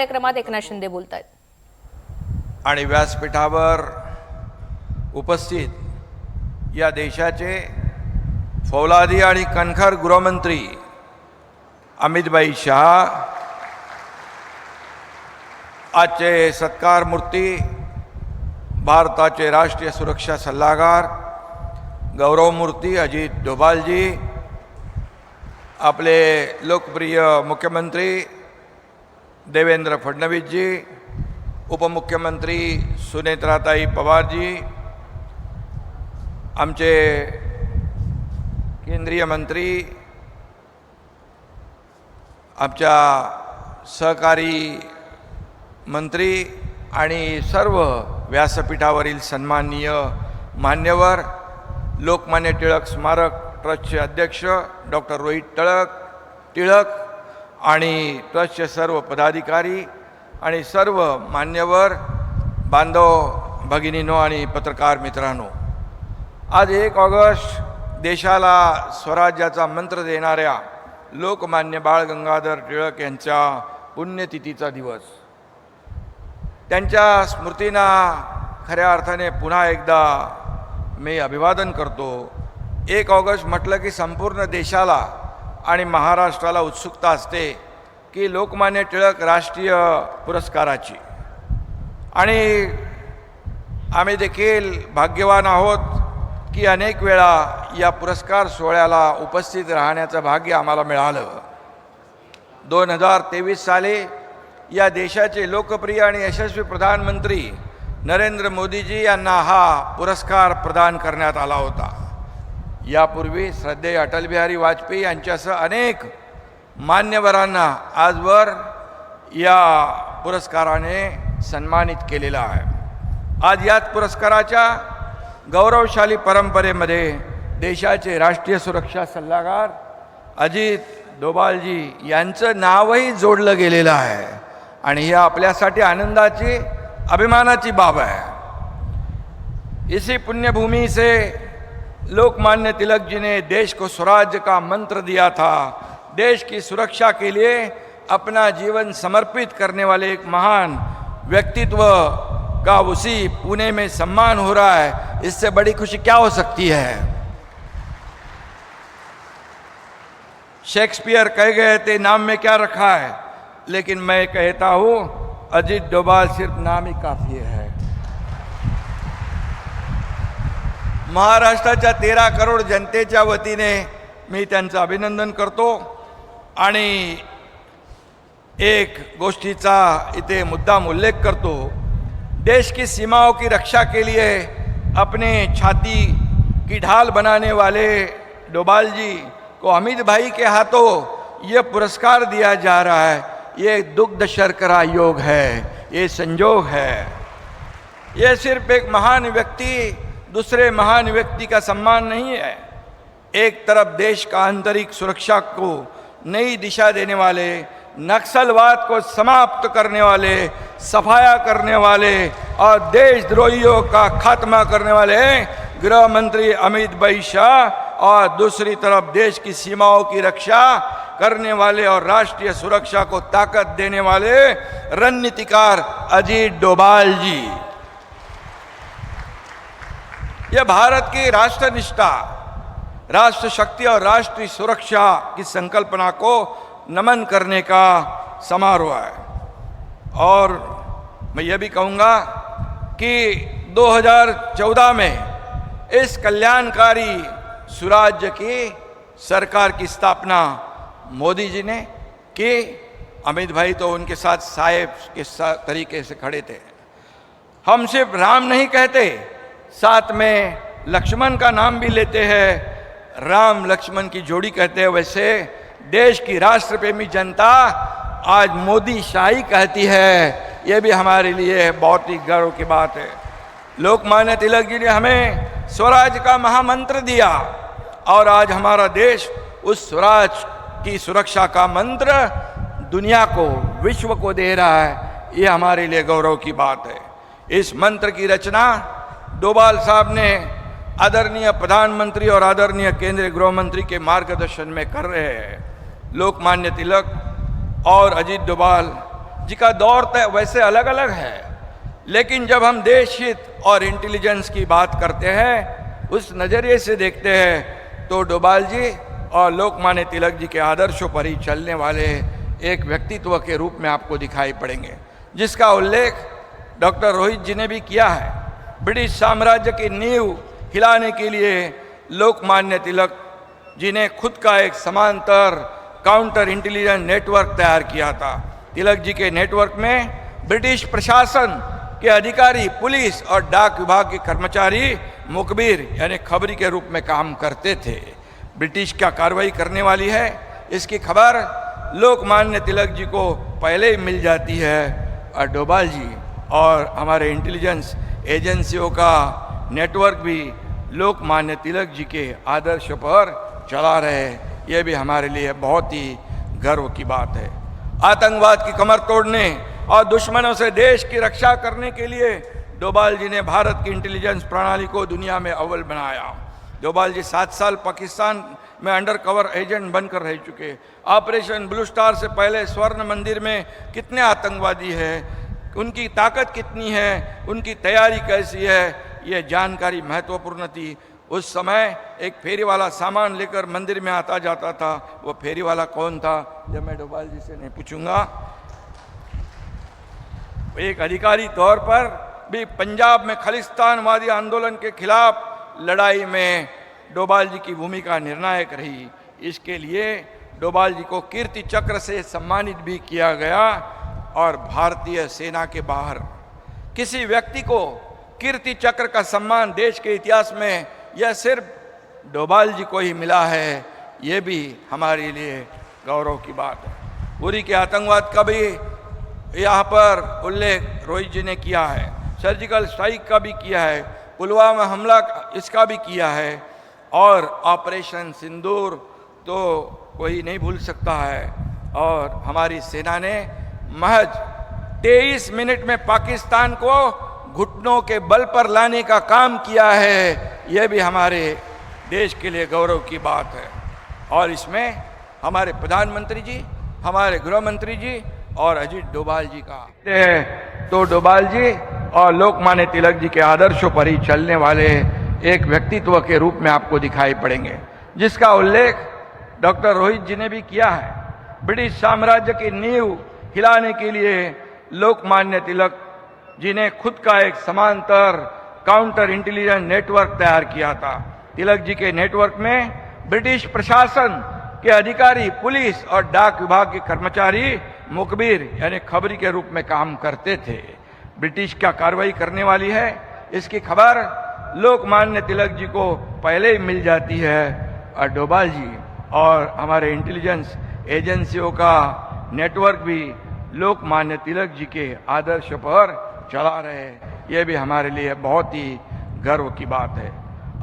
कार्यक्रमात एकनाथ शिंदे बोलतायत आणि व्यासपीठावर उपस्थित या देशाचे फौलादी आणि कणखर गृहमंत्री अमितभाई शाह, आजचे सत्कार मूर्ती भारताचे राष्ट्रीय सुरक्षा सल्लागार गौरवमूर्ती अजित डोभालजी, आपले लोकप्रिय मुख्यमंत्री देवेंद्र फडणवीसजी, उपमुख्यमंत्री सुनेत्राताई पवारजी, आमचे केंद्रीय मंत्री, आमच्या सहकारी मंत्री आणि सर्व व्यासपीठावरील सन्माननीय मान्यवर, लोकमान्य टिळक स्मारक ट्रस्टचे अध्यक्ष डॉक्टर रोहित टिळक आणि ट्रस्टचे सर्व पदाधिकारी आणि सर्व मान्यवर बांधव भगिनींनो आणि पत्रकार मित्रांनो, आज 1 ऑगस्ट देशाला स्वराज्याचा मंत्र देणाऱ्या लोकमान्य बाळ गंगाधर टिळक यांच्या पुण्यतिथीचा दिवस. त्यांच्या स्मृतींना खऱ्या अर्थाने पुन्हा एकदा मी अभिवादन करतो. 1 ऑगस्ट म्हटलं की संपूर्ण देशाला आणि महाराष्ट्राला उत्सुकता असते की लोकमान्य टिळक राष्ट्रीय पुरस्काराची, आणि आम्ही देखील भाग्यवान आहोत की अनेक वेळा या पुरस्कार सोहळ्याला उपस्थित राहण्याचं भाग्य आम्हाला मिळालं. 2023 साली या देशाचे लोकप्रिय आणि यशस्वी प्रधानमंत्री नरेंद्र मोदीजी यांना हा पुरस्कार प्रदान करण्यात आला होता. यापूर्वी श्रद्धेय अटल बिहारी वाजपेयी यांच्यासह अनेक मान्यवरांना आजवर या पुरस्काराने सन्मानित केलेलं आहे. आज याच पुरस्काराच्या गौरवशाली परंपरेमध्ये देशाचे राष्ट्रीय सुरक्षा सल्लागार अजित डोभालजी यांचं नावही जोडलं गेलेलं आहे, आणि ही आपल्यासाठी आनंदाची अभिमानाची बाब है. इसी पुण्यभूमि से लोकमान्य तिलक जी ने देश को स्वराज्य का मंत्र दिया था. देश की सुरक्षा के लिए अपना जीवन समर्पित करने वाले एक महान व्यक्तित्व का उसी पुणे में सम्मान हो रहा है. इससे बड़ी खुशी क्या हो सकती है. शेक्सपियर कह गए थे नाम में क्या रखा है, लेकिन मैं कहता हूँ अजित डोभाल सिर्फ नाम ही काफी है. महाराष्ट्राच्या 13 करोड जनतेच्या वतीने मी त्यांचं अभिनंदन करतो, आणि एक गोष्टीचा इथे मुद्दाम उल्लेख करतो. देश की सीमाओं की रक्षा के लिए अपने छाती की ढाल बनाने वाले डोभाल जी को अमित भाई के हाथों ये पुरस्कार दिया जा रहा है. ये दुग्ध शर्करा योग है, ये संजोग है. ये सिर्फ एक महान व्यक्ति दूसरे महान व्यक्ति का सम्मान नहीं है. एक तरफ देश का आंतरिक सुरक्षा को नई दिशा देने वाले, नक्सलवाद को समाप्त करने वाले, सफाया करने वाले और देशद्रोहियों का खात्मा करने वाले गृह मंत्री अमित भाई शाह, और दूसरी तरफ देश की सीमाओं की रक्षा करने वाले और राष्ट्रीय सुरक्षा को ताकत देने वाले रणनीतिकार अजित डोभाल जी. यह भारत की राष्ट्रनिष्ठा, राष्ट्र शक्ति और राष्ट्रीय सुरक्षा की संकल्पना को नमन करने का समारोह है. और मैं यह भी कहूँगा कि 2014 में इस कल्याणकारी सुराज्य की सरकार की स्थापना मोदी जी ने की. अमित भाई तो उनके साथ साहेब के तरीके से खड़े थे. हम सिर्फ राम नहीं कहते, साथ में लक्ष्मण का नाम भी लेते हैं. राम लक्ष्मण की जोड़ी कहते हैं. वैसे देश की राष्ट्रप्रेमी जनता आज मोदी शाही कहती है. ये भी हमारे लिए बहुत ही गर्व की बात है. लोकमान्य तिलक जी ने हमें स्वराज का महामंत्र दिया, और आज हमारा देश उस स्वराज की सुरक्षा का मंत्र दुनिया को, विश्व को दे रहा है. ये हमारे लिए गौरव की बात है. इस मंत्र की रचना डोभाल साहब ने आदरणीय प्रधानमंत्री और आदरणीय केंद्रीय गृह मंत्री के मार्गदर्शन में कर रहे हैं। लोकमान्य तिलक और अजित डोभाल जी का दौर वैसे अलग अलग है, लेकिन जब हम देश हित और इंटेलिजेंस की बात करते हैं, उस नज़रिए से देखते हैं, तो डोभाल जी और लोकमान्य तिलक जी के आदर्शों पर ही चलने वाले एक व्यक्तित्व के रूप में आपको दिखाई पड़ेंगे, जिसका उल्लेख डॉक्टर रोहित जी ने भी किया है। ब्रिटिश साम्राज्य की नींव हिलाने के लिए लोकमान्य तिलक जी ने खुद का एक समांतर काउंटर इंटेलिजेंस नेटवर्क तैयार किया था। तिलक जी के नेटवर्क में ब्रिटिश प्रशासन के अधिकारी, पुलिस और डाक विभाग के कर्मचारी मुखबिर यानी खबरी के रूप में काम करते थे। ब्रिटिश क्या कार्रवाई करने वाली है, इसकी खबर लोकमान्य तिलक जी को पहले ही मिल जाती है, और डोभाल जी और हमारे इंटेलिजेंस एजेंसियों का नेटवर्क भी लोकमान्य तिलक जी के आदर्श पर चला रहे। ये भी हमारे लिए बहुत ही गर्व की बात है। आतंकवाद की कमर तोड़ने और दुश्मनों से देश की रक्षा करने के लिए डोभाल जी ने भारत की इंटेलिजेंस प्रणाली को दुनिया में अव्वल बनाया। डोभाल जी 7 साल पाकिस्तान में अंडर कवर एजेंट बनकर रह चुके। ऑपरेशन ब्लू स्टार से पहले स्वर्ण मंदिर में कितने आतंकवादी हैं, उनकी ताकत कितनी है, उनकी तैयारी कैसी है, ये जानकारी महत्वपूर्ण थी। उस समय एक फेरी वाला सामान लेकर मंदिर में आता जाता था, वो फेरी वाला कौन था, जब मैं डोभाल जी से नहीं पूछूंगा। एक अधिकारी तौर पर भी पंजाब में खालिस्तानवादी आंदोलन के खिलाफ लड़ाई में डोभाल जी की भूमिका निर्णायक रही। इसके लिए डोभाल जी को कीर्ति चक्र से सम्मानित भी किया गया, और भारतीय सेना के बाहर किसी व्यक्ति को कीर्ति चक्र का सम्मान देश के इतिहास में यह सिर्फ डोभाल जी को ही मिला है। ये भी हमारे लिए गौरव की बात है। उरी के आतंकवाद का भी यहाँ पर उल्लेख रोहित जी ने किया है, सर्जिकल स्ट्राइक का भी किया है, पुलवामा हमला इसका भी किया है, और ऑपरेशन सिंदूर तो कोई नहीं भूल सकता है। और हमारी सेना ने महज 23 मिनट में पाकिस्तान को घुटनों के बल पर लाने का काम किया है। यह भी हमारे देश के लिए गौरव की बात है। और इसमें हमारे प्रधानमंत्री जी, हमारे गृह मंत्री जी और अजीत डोभाल जी का तो डोभाल जी और लोकमान्य तिलक जी के आदर्शों पर ही चलने वाले एक व्यक्तित्व के रूप में आपको दिखाई पड़ेंगे, जिसका उल्लेख डॉक्टर रोहित जी ने भी किया है। ब्रिटिश साम्राज्य की नींव हिलाने के लिए लोकमान्य तिलक जी ने खुद का एक समांतर काउंटर इंटेलिजेंस नेटवर्क तैयार किया था। तिलक जी के नेटवर्क में ब्रिटिश प्रशासन के अधिकारी, पुलिस और डाक विभाग के कर्मचारी मुखबिर यानी खबरी के रूप में काम करते थे। ब्रिटिश क्या कार्रवाई करने वाली है, इसकी खबर लोकमान्य तिलक जी को पहले ही मिल जाती है, और डोभाल जी और हमारे इंटेलिजेंस एजेंसियों का नेटवर्क भी लोकमान्य तिलक जी के आदर्श पर चला रहे। ये भी हमारे लिए बहुत ही गर्व की बात है।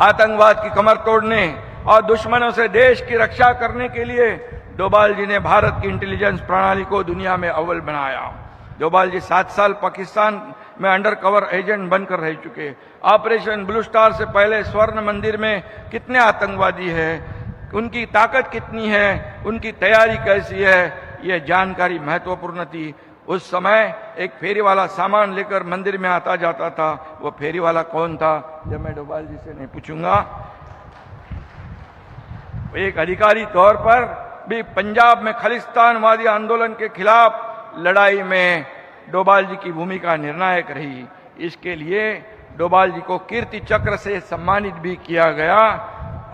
आतंकवाद की कमर तोड़ने और दुश्मनों से देश की रक्षा करने के लिए डोभाल जी ने भारत की इंटेलिजेंस प्रणाली को दुनिया में अव्वल बनाया। डोभाल जी 7 साल पाकिस्तान में अंडर कवर एजेंट बनकर रह चुके। ऑपरेशन ब्लू स्टार से पहले स्वर्ण मंदिर में कितने आतंकवादी हैं, उनकी ताकत कितनी है, उनकी तैयारी कैसी है, ये जानकारी महत्वपूर्ण थी। उस समय एक फेरी वाला सामान लेकर मंदिर में आता जाता था, वो फेरी वाला कौन था, जब मैं डोभाल जी से नहीं पूछूंगा। एक अधिकारी तौर पर भी पंजाब में खालिस्तानवादी आंदोलन के खिलाफ लड़ाई में डोभाल जी की भूमिका निर्णायक रही। इसके लिए डोभाल जी को कीर्ति चक्र से सम्मानित भी किया गया,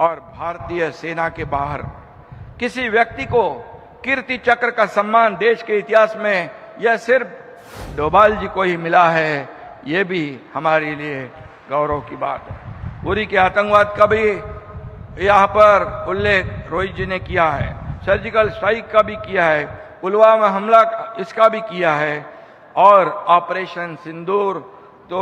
और भारतीय सेना के बाहर किसी व्यक्ति को कीर्ति चक्र का सम्मान देश के इतिहास में यह सिर्फ डोभाल जी को ही मिला है। ये भी हमारे लिए गौरव की बात है। उरी के आतंकवाद का भी यहाँ पर उल्लेख रोहित जी ने किया है, सर्जिकल स्ट्राइक का भी किया है, पुलवामा हमला इसका भी किया है, और ऑपरेशन सिंदूर तो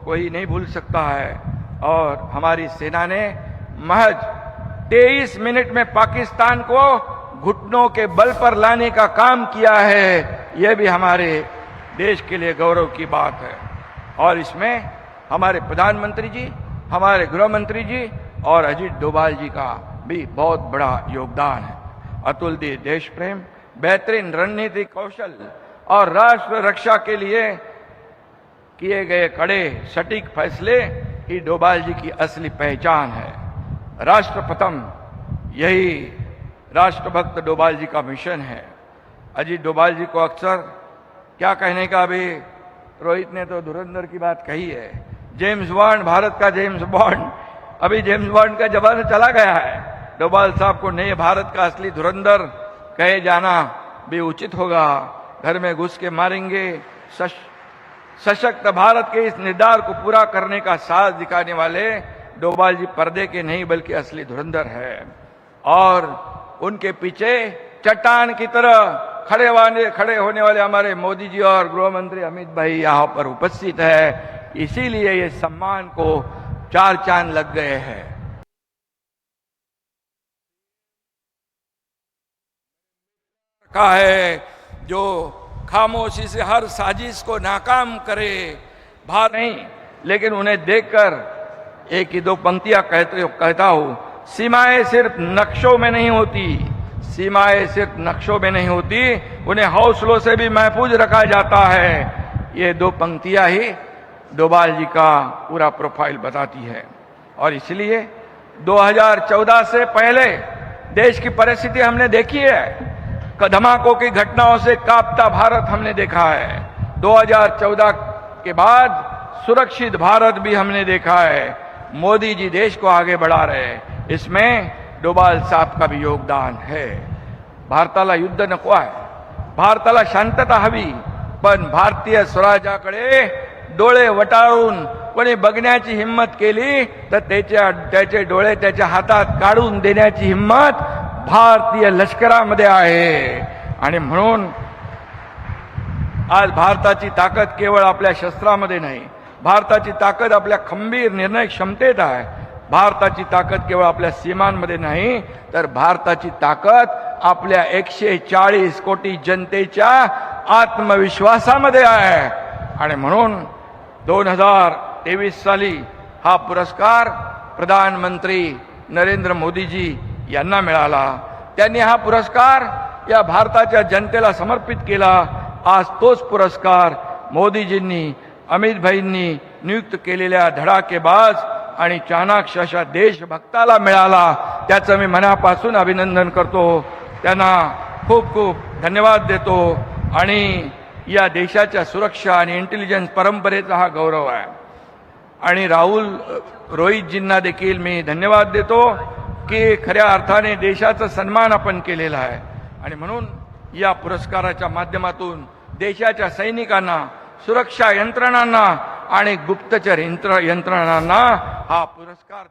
कोई नहीं भूल सकता है। और हमारी सेना ने महज 23 मिनट में पाकिस्तान को घुटनों के बल पर लाने का काम किया है। यह भी हमारे देश के लिए गौरव की बात है। और इसमें हमारे प्रधानमंत्री जी, हमारे गृह मंत्री जी और अजीत डोभाल जी का भी बहुत बड़ा योगदान है। अतुलनीय देश प्रेम, बेहतरीन रणनीतिक कौशल और राष्ट्र रक्षा के लिए किए गए कड़े सटीक फैसले ही डोभाल जी की असली पहचान है। राष्ट्र प्रथम, यही राष्ट्रभक्त डोभाल जी का मिशन है। अजीत डोभाल जी को अक्सर क्या कहने का, अभी रोहित ने तो धुरंधर की बात कही है, जेम्स बॉन्ड, भारत का जेम्स बॉन्ड। अभी जेम्स बॉन्ड का जमाना चला गया है। डोभाल साहब को नए भारत का असली धुरंधर कहे जाना भी उचित होगा। घर में घुस के मारेंगे, सशक्त भारत के इस निर्धार को पूरा करने का साहस दिखाने वाले डोभाल जी पर्दे के नहीं बल्कि असली धुरंधर है। और उनके पीछे चट्टान की तरह खड़े होने वाले हमारे मोदी जी और गृह मंत्री अमित भाई यहाँ पर उपस्थित है। इसीलिए ये सम्मान को 4 चांद लग गए हैं। का है जो खामोशी से हर साजिश को नाकाम करे, भार नहीं, लेकिन उन्हें देखकर एक ही 2 पंक्तियां कहता हूं, सीमाएं सिर्फ नक्शों में नहीं होती, सीमाएं सिर्फ नक्शों में नहीं होती, उन्हें हौसलों से भी महफूज रखा जाता है। ये 2 पंक्तियां ही डोभाल जी का पूरा प्रोफाइल बताती है। और इसलिए 2014 से पहले देश की परिस्थिति हमने देखी है, धमाकों की घटनाओं से कांपता भारत हमने देखा है। 2014 के बाद सुरक्षित भारत भी हमने देखा है। मोदी जी देश को आगे बढ़ा रहे हैं, इसमें डोभाल साहब का भी योगदान है। भारताला युद्ध नको आहे, भारताला शांतता हवी, पण भारतीय स्वराज्याकडे डोळे वटारून कोणी बघण्याची हिम्मत केली तर त्याचे डोळे त्याच्या हातात काढून देण्याची हिम्मत भारतीय लष्करामध्ये आहे। आणि म्हणून आज भारताची ताकद केवळ आपल्या शस्त्रामध्ये नाही, भारताची ताकद आपल्या खंबीर निर्णय क्षमतेत आहे। भारताची ताकद केवळ आपल्या सीमांमध्ये नाही, तर भारताची ताकद आपल्या 140 कोटी जनतेच्या आत्मविश्वासामध्ये आहे। आणि म्हणून 2023 साली हा पुरस्कार प्रधानमंत्री नरेंद्र मोदीजी यांना मिळाला। त्यांनी हा पुरस्कार या भारताच्या जनतेला समर्पित केला। आज तोच पुरस्कार मोदीजींनी, अमित भाईंनी नियुक्त केलेल्या धडाकेबाज आणि चाणाक्ष अशा देशभक्ताला मिळाला। त्याचं मी मनापासून अभिनंदन करतो, त्यांना खूप खूप धन्यवाद देतो। आणि या देशाच्या सुरक्षा आणि इंटेलिजन्स परंपरेचा हा गौरव आहे। आणि रोहितजींना देखील मी धन्यवाद देतो की खऱ्या अर्थाने देशाचा सन्मान आपण केलेला आहे। आणि म्हणून या पुरस्काराच्या माध्यमातून देशाच्या सैनिकांना, सुरक्षा यंत्रणांना आणि गुप्तचर यंत्रणांना हा पुरस्कार